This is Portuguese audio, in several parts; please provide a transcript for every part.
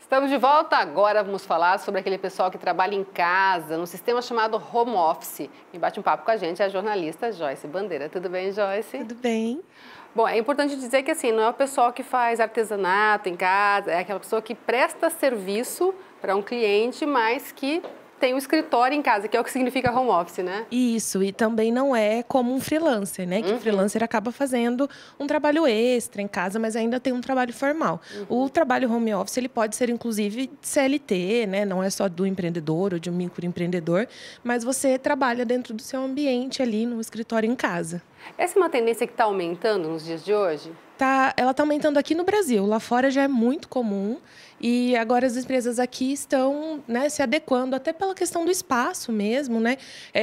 Estamos de volta. Agora vamos falar sobre aquele pessoal que trabalha em casa, no sistema chamado home office. Quem bate um papo com a gente é a jornalista Joyce Bandeira. Tudo bem, Joyce? Tudo bem. Bom, é importante dizer que assim, não é o pessoal que faz artesanato em casa, é aquela pessoa que presta serviço para um cliente, mas que tem um escritório em casa, que é o que significa home office, né? Isso, e também não é como um freelancer, né? Que o freelancer acaba fazendo um trabalho extra em casa, mas ainda tem um trabalho formal. O trabalho home office, ele pode ser, inclusive, CLT, né? Não é só do empreendedor ou de um microempreendedor, mas você trabalha dentro do seu ambiente ali, no escritório em casa. Essa é uma tendência que está aumentando nos dias de hoje? Ela está aumentando aqui no Brasil. Lá fora já é muito comum. E agora as empresas aqui estão, né, se adequando, até pela questão do espaço mesmo, né?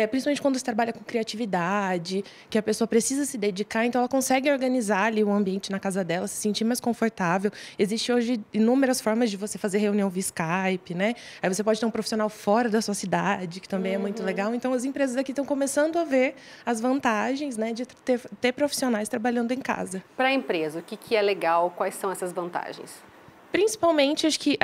Principalmente quando você trabalha com criatividade, que a pessoa precisa se dedicar, então ela consegue organizar ali o ambiente na casa dela, se sentir mais confortável. Existe hoje inúmeras formas de você fazer reunião via Skype, né? Aí você pode ter um profissional fora da sua cidade, que também é muito legal. Então as empresas aqui estão começando a ver as vantagens, né, de ter profissionais trabalhando em casa. Para a empresa, o que é legal? Quais são essas vantagens? Principalmente, acho que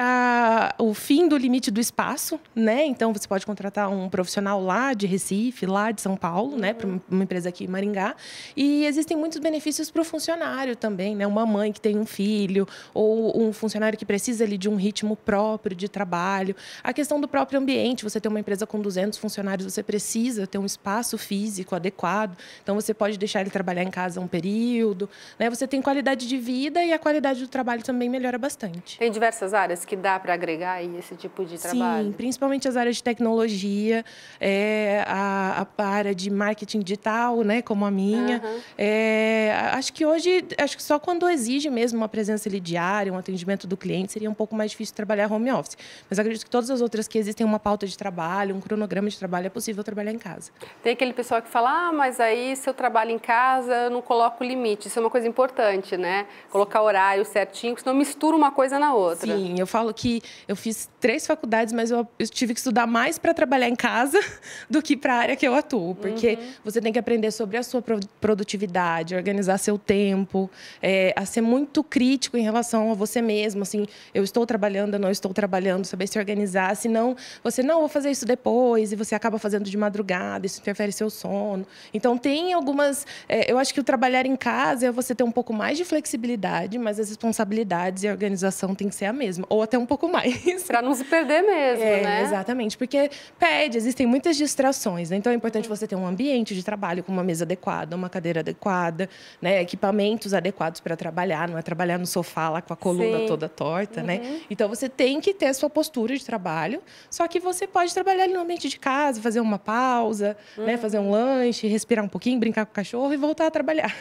o fim do limite do espaço, né? Então, você pode contratar um profissional lá de Recife, lá de São Paulo, né? Para uma empresa aqui em Maringá. E existem muitos benefícios para o funcionário também, né? Uma mãe que tem um filho ou um funcionário que precisa ali de um ritmo próprio de trabalho. A questão do próprio ambiente, você tem uma empresa com 200 funcionários, você precisa ter um espaço físico adequado. Então, você pode deixar ele trabalhar em casa um período, né? Você tem qualidade de vida e a qualidade do trabalho também melhora bastante. Tem diversas áreas que dá para agregar aí esse tipo de trabalho? Sim, principalmente as áreas de tecnologia, a área de marketing digital, né, como a minha. Acho que hoje, só quando exige mesmo uma presença ali diária, um atendimento do cliente, seria um pouco mais difícil trabalhar home office. Mas acredito que todas as outras que existem uma pauta de trabalho, um cronograma de trabalho, é possível trabalhar em casa. Tem aquele pessoal que fala, mas aí se eu trabalho em casa, eu não coloco limite. Isso é uma coisa importante, né? Colocar horário certinho, senão mistura uma coisa na outra. Sim, eu falo que eu fiz 3 faculdades, mas eu tive que estudar mais para trabalhar em casa do que para a área que eu atuo. Porque você tem que aprender sobre a sua produtividade, organizar seu tempo, a ser muito crítico em relação a você mesmo. Assim, eu estou trabalhando, eu não estou trabalhando, saber se organizar. Senão, você, não, vou fazer isso depois, e você acaba fazendo de madrugada, isso interfere seu sono. Então, tem algumas... eu acho que o trabalhar em casa é você ter um pouco mais de flexibilidade, mas as responsabilidades e a organização tem que ser a mesma, ou até um pouco mais. Para não se perder mesmo, né? Exatamente, porque existem muitas distrações, né? Então é importante você ter um ambiente de trabalho com uma mesa adequada, uma cadeira adequada, né? Equipamentos adequados para trabalhar, não é trabalhar no sofá lá com a coluna toda torta, né? Então você tem que ter a sua postura de trabalho, só que você pode trabalhar ali no ambiente de casa, fazer uma pausa, né? Fazer um lanche, respirar um pouquinho, brincar com o cachorro e voltar a trabalhar.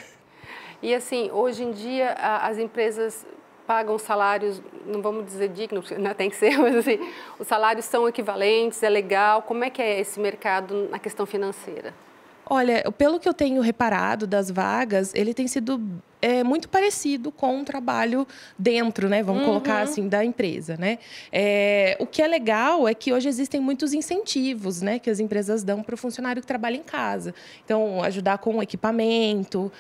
E assim, hoje em dia as empresas pagam salários, não vamos dizer dignos, não tem que ser, mas assim, os salários são equivalentes, é legal. Como é que é esse mercado na questão financeira? Olha, pelo que eu tenho reparado das vagas, ele tem sido muito parecido com um trabalho dentro, né? Vamos colocar assim, da empresa, né? O que é legal é que hoje existem muitos incentivos, né? Que as empresas dão para o funcionário que trabalha em casa. Então, ajudar com equipamento,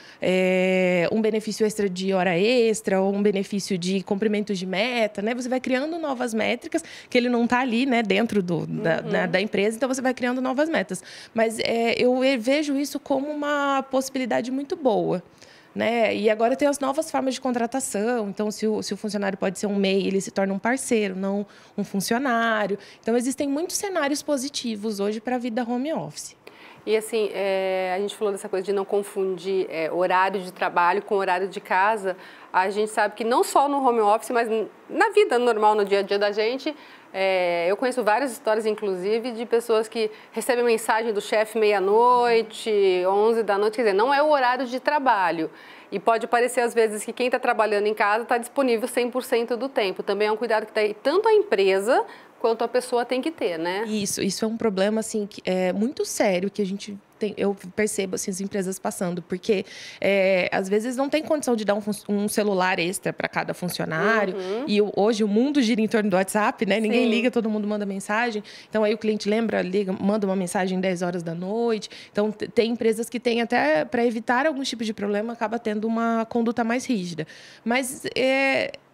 um benefício extra de hora extra, ou um benefício de cumprimento de meta, né? Você vai criando novas métricas, que ele não está ali, né? Dentro da empresa, então você vai criando novas metas. Mas eu vejo isso como uma possibilidade muito boa. Né? E agora tem as novas formas de contratação. Então, se o funcionário pode ser um MEI, ele se torna um parceiro, não um funcionário. Então, existem muitos cenários positivos hoje para a vida home office. E assim, a gente falou dessa coisa de não confundir horário de trabalho com horário de casa. A gente sabe que não só no home office, mas na vida normal, no dia a dia da gente, eu conheço várias histórias, inclusive, de pessoas que recebem mensagem do chefe meia-noite, 11 da noite. Quer dizer, não é o horário de trabalho. E pode parecer, às vezes, que quem está trabalhando em casa está disponível 100% do tempo. Também é um cuidado que tem tanto a empresa quanto a pessoa tem que ter, né? Isso é um problema, assim, que é muito sério, que eu percebo assim, as empresas passando, porque às vezes não tem condição de dar um celular extra para cada funcionário. E hoje o mundo gira em torno do WhatsApp, né? Ninguém liga, todo mundo manda mensagem. Então aí o cliente lembra, liga, manda uma mensagem 10 horas da noite. Então tem empresas que têm até, para evitar alguns tipos de problema, acaba tendo uma conduta mais rígida. Mas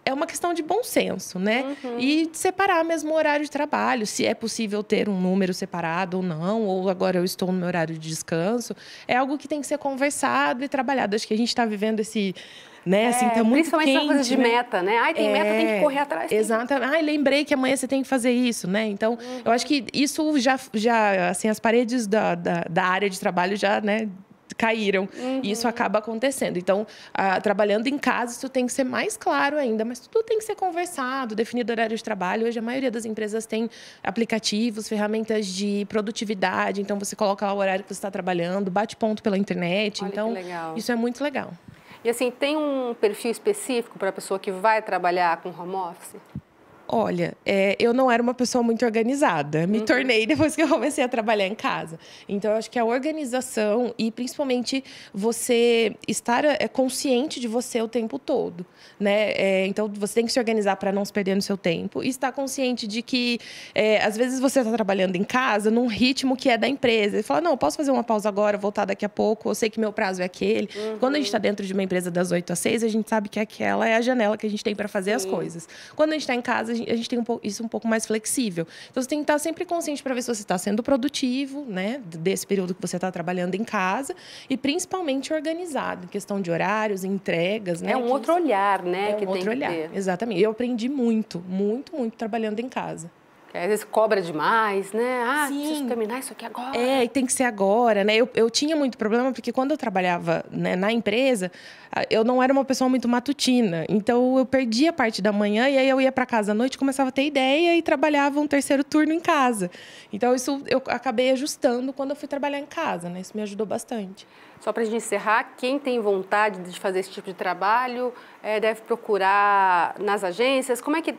é uma questão de bom senso, né? E separar mesmo o horário de trabalho, se é possível ter um número separado ou não, ou agora eu estou no meu horário de descanso. É algo que tem que ser conversado e trabalhado. Acho que a gente está vivendo esse... Né? Assim, tá muito principalmente quente, essa coisa de meta, né? Ai, tem meta, tem que correr atrás. Exatamente. Ai, lembrei que amanhã você tem que fazer isso, né? Então, eu acho que isso já assim, as paredes da área de trabalho já, né, caíram. E isso acaba acontecendo. Então, trabalhando em casa, isso tem que ser mais claro ainda, mas tudo tem que ser conversado, definido horário de trabalho. Hoje, a maioria das empresas tem aplicativos, ferramentas de produtividade. Então, você coloca lá o horário que você está trabalhando, bate ponto pela internet. Olha, então, que legal. Isso é muito legal. E assim, tem um perfil específico para a pessoa que vai trabalhar com home office? Olha, eu não era uma pessoa muito organizada. Me tornei depois que eu comecei a trabalhar em casa. Então, eu acho que a organização e, principalmente, você estar consciente de você o tempo todo, né? Então, você tem que se organizar para não se perder no seu tempo e estar consciente de que, às vezes, você está trabalhando em casa num ritmo que é da empresa. E fala, não, eu posso fazer uma pausa agora, voltar daqui a pouco, eu sei que meu prazo é aquele. Quando a gente está dentro de uma empresa das 8 às 6, a gente sabe que aquela é a janela que a gente tem para fazer as coisas. Quando a gente está em casa, a gente tem isso um pouco mais flexível. Então, você tem que estar sempre consciente para ver se você está sendo produtivo, né? Desse período que você está trabalhando em casa. E, principalmente, organizado. Em questão de horários, entregas, né? É um outro olhar, né? É um outro olhar, exatamente. Eu aprendi muito trabalhando em casa. Às vezes cobra demais, né? Ah, Sim. preciso terminar isso aqui agora. E tem que ser agora, né? Eu tinha muito problema, porque quando eu trabalhava, né, na empresa, eu não era uma pessoa muito matutina. Então, eu perdia a parte da manhã e aí eu ia para casa à noite, começava a ter ideia e trabalhava um terceiro turno em casa. Então, isso eu acabei ajustando quando eu fui trabalhar em casa, né? Isso me ajudou bastante. Só para a gente encerrar, quem tem vontade de fazer esse tipo de trabalho deve procurar nas agências. Como é que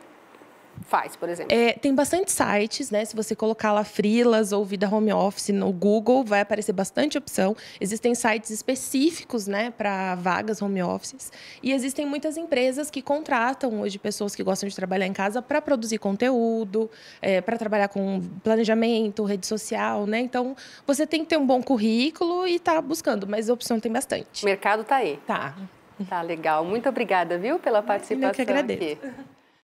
faz, por exemplo? Tem bastante sites, né? Se você colocar lá freelas ou vida home office no Google, vai aparecer bastante opção. Existem sites específicos, né, para vagas home offices. E existem muitas empresas que contratam hoje pessoas que gostam de trabalhar em casa para produzir conteúdo, para trabalhar com planejamento, rede social, né? Então, você tem que ter um bom currículo e tá buscando, mas a opção tem bastante. O mercado tá aí. Tá. Tá legal. Muito obrigada, viu, pela participação. Eu que agradeço. Aqui.